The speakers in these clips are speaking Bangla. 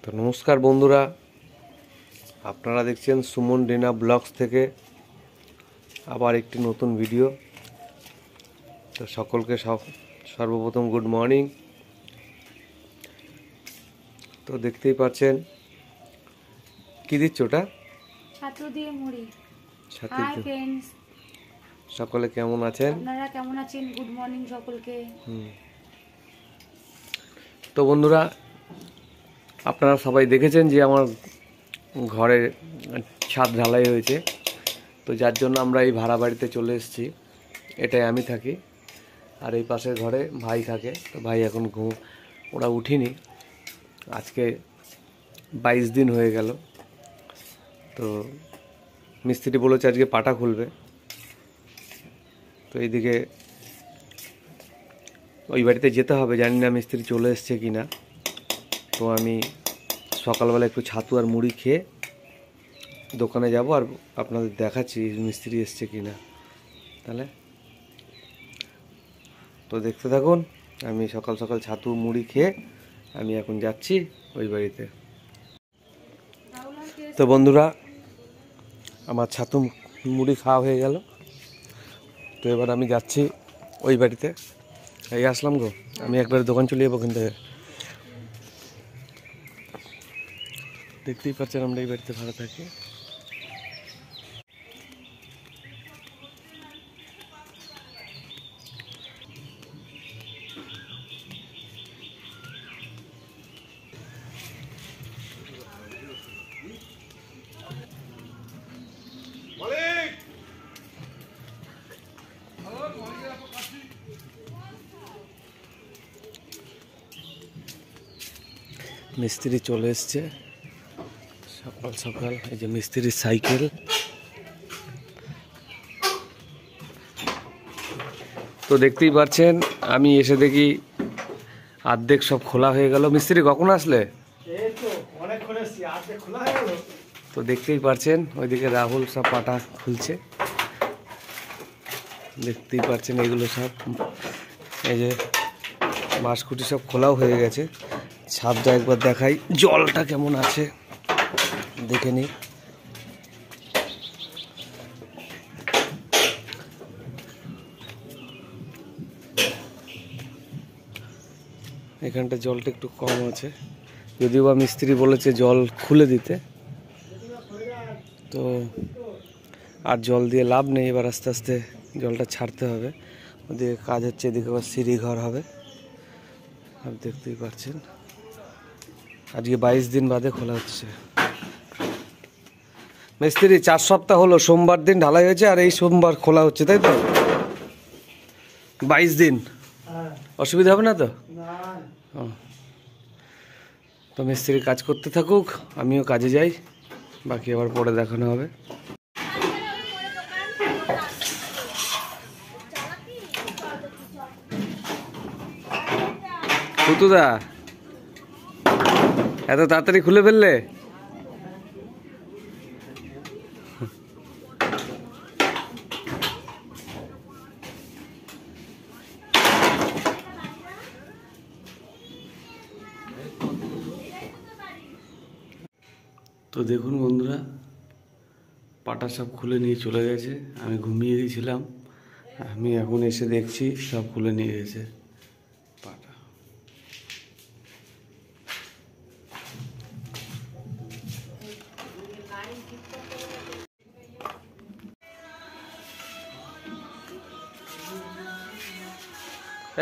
তো নমস্কার বন্ধুরা, আপনারা দেখছেন সুমন রিনা ব্লগস থেকে আবার একটি নতুন ভিডিও। তো সকলকে সর্বপ্রথম গুড মর্নিং। তো দেখতেই পাচ্ছেন কি দিচ্ছ ওটা? ছাতু দিয়ে মুড়ি। সাথে হাই ফ্রেন্ডস, সকলে কেমন আছেন? আপনারা কেমন আছেন? গুড মর্নিং সকলকে। তো বন্ধুরা, আপনারা সবাই দেখেছেন যে আমার ঘরে ছাদ ঢালাই হয়েছে। তো যার জন্য আমরা এই ভাড়া বাড়িতে চলে এসেছি। এটাই আমি থাকি, আর এই পাশের ঘরে ভাই থাকে। তো ভাই এখন ওরা উঠিনি। আজকে 22 দিন হয়ে গেল। তো মিস্ত্রি বলেছে আজকে পাটা খুলবে। তো এইদিকে ওই বাড়িতে যেতে হবে, জানি না মিস্ত্রি চলে এসছে কি না। তো আমি সকালবেলা একটু ছাতু আর মুড়ি খেয়ে দোকানে যাব, আর আপনাদের দেখাচ্ছি মিস্ত্রি এসছে কি না। তাহলে তো দেখতে থাকুন। আমি সকাল সকাল ছাতু মুড়ি খেয়ে আমি এখন যাচ্ছি ওই বাড়িতে। তো বন্ধুরা, আমার ছাতু মুড়ি খাওয়া হয়ে গেল। তো এবার আমি যাচ্ছি ওই বাড়িতে। এই আসলাম গো, আমি একবার দোকান চলে যাবো ওখান থেকে। দেখতেই পাচ্ছেন আমরা এই বাড়িতে ভাড়া থাকি। মিস্ত্রি চলে এসছে সকাল সকাল। এই যে মিস্ত্রির সাইকেল। তো দেখতেই পাচ্ছেন আমি এসে দেখি অর্ধেক সব খোলা হয়ে গেল। মিস্ত্রি কখন আসলে? তো দেখতেই পাচ্ছেন ওইদিকে রাহুল সব পাটা খুলছে। দেখতেই পাচ্ছেন এগুলো সব, এই যে বাঁশকুটি সব খোলাও হয়ে গেছে। ছাদটা একবার দেখাই, জলটা কেমন আছে দেখে নিই। এখানটা জলটা একটু কম আছে, যদিও বা মিস্ত্রি বলেছে জল খুলে দিতে। তো আর জল দিয়ে লাভ নেই, এবার আস্তে আস্তে জলটা ছাড়তে হবে। ওদিকে কাজ হচ্ছে, এদিকে আবার সিঁড়ি ঘর হবে। আর দেখতেই পাচ্ছেন আজকে 22 দিন বাদে খোলা হচ্ছে। মিস্ত্রি 4 সপ্তাহ হলো, সোমবার দিন ঢালাই হয়েছে আর এই সোমবার খোলা হচ্ছে, তাই তো? 22 দিন অসুবিধা হবে না তো? তো মিস্ত্রি কাজ করতে থাকুক, আমিও কাজে যাই, বাকি আবার পরে দেখানো হবে। কুতুদা, এত তাড়াতাড়ি খুলে ফেললে? তো দেখুন বন্ধুরা, পাটা সব খুলে নিয়ে চলে গেছে। আমি ঘুমিয়ে দিয়েছিলাম, আমি এখন এসে দেখছি সব খুলে নিয়ে গেছে পাটা।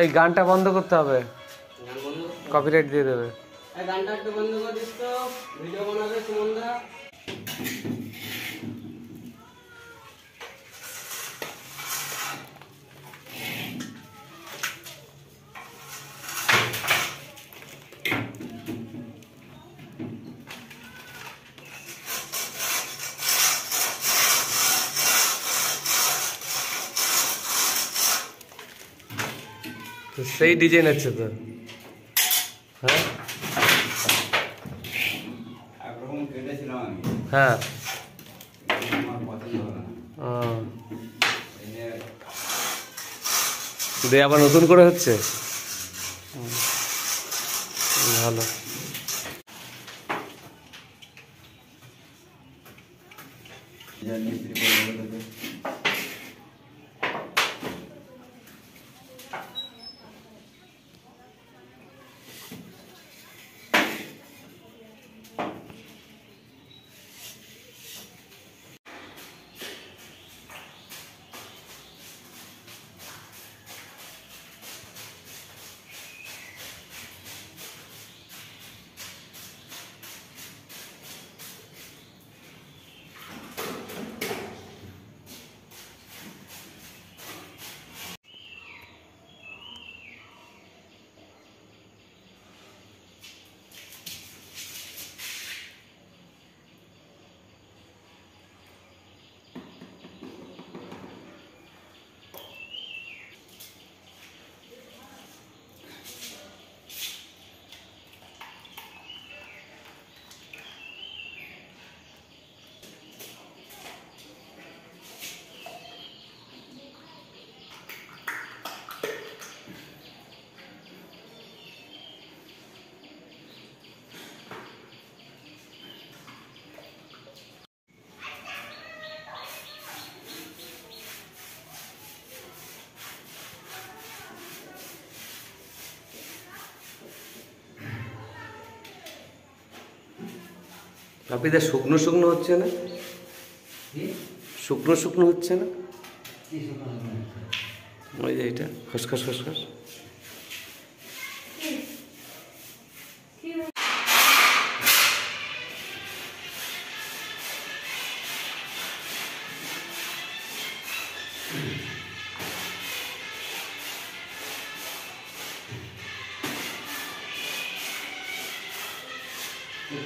এই গানটা বন্ধ করতে হবে, কপিরাইট দিয়ে দেবে। গানটা একটু বন্ধ করে দিস তো, ভিডিও বানাবে সুমনদা। তো সেই ডিজাইন আছে তো, হ্যাঁ একরকম কেটেছিলাম আমি, হ্যাঁ। আমার পছন্দ হলো না। দিয়ে আবার নতুন করে হচ্ছে, ভালো। মিস্ত্রি করে দেবে। বাপিদা শুকনো শুকনো হচ্ছে না? শুকনো শুকনো হচ্ছে না? ওই যে এটা খসখস খসখস।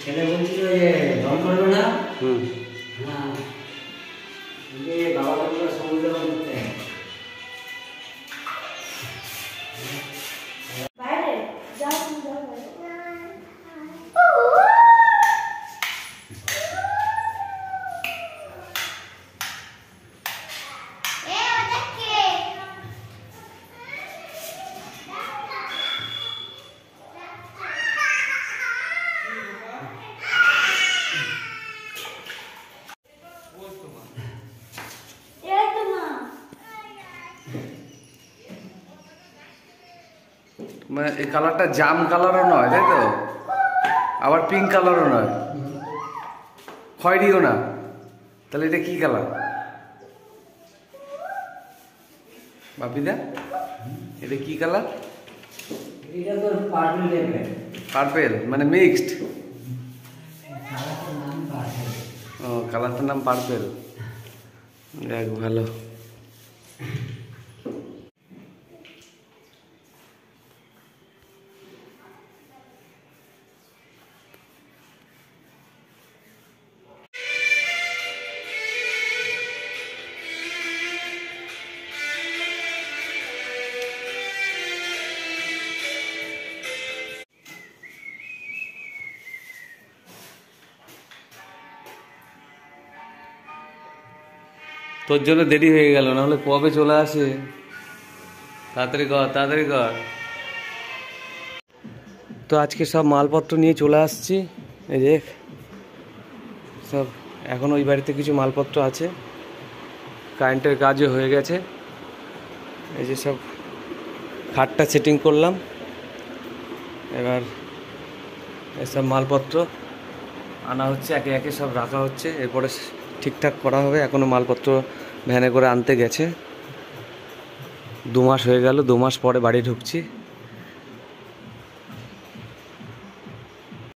ছেলে বলছিল যে রং করবে না, হ্যাঁ বাবা সমুদ্র করতে বাইরে যাও যাও মানে এই কালারটা জাম কালারও নয়, তাই তো? আবার পিঙ্ক কালারও নয়, খয়েরিও না, তাহলে এটা কি কালার বাপিদা? এটা কি কালার? এটা তো পার্পল টাইপের। পার্পেল মানে মিক্সড? কালারটার নাম পার্পল। ও, কালারটার নাম পার্পেল। দেখ ভালো। তোর জন্য দেরি হয়ে গেল, নাহলে কবে চলে আসে। তাড়াতাড়ি কর, তাড়াতাড়ি কর। তো আজকে সব মালপত্র নিয়ে চলে আসছি। এই দেখ সব, এখন ওই বাড়িতে কিছু মালপত্র আছে, কারেন্টের কাজও হয়ে গেছে। এই যে সব খাটটা সেটিং করলাম, এবার এসব মালপত্র আনা হচ্ছে, একে একে সব রাখা হচ্ছে, এরপরে ঠিকঠাক করা হবে। এখনও মালপত্র ভ্যানে করে আনতে গেছে। 2 মাস হয়ে গেল, 2 মাস পরে বাড়ি ঢুকছি।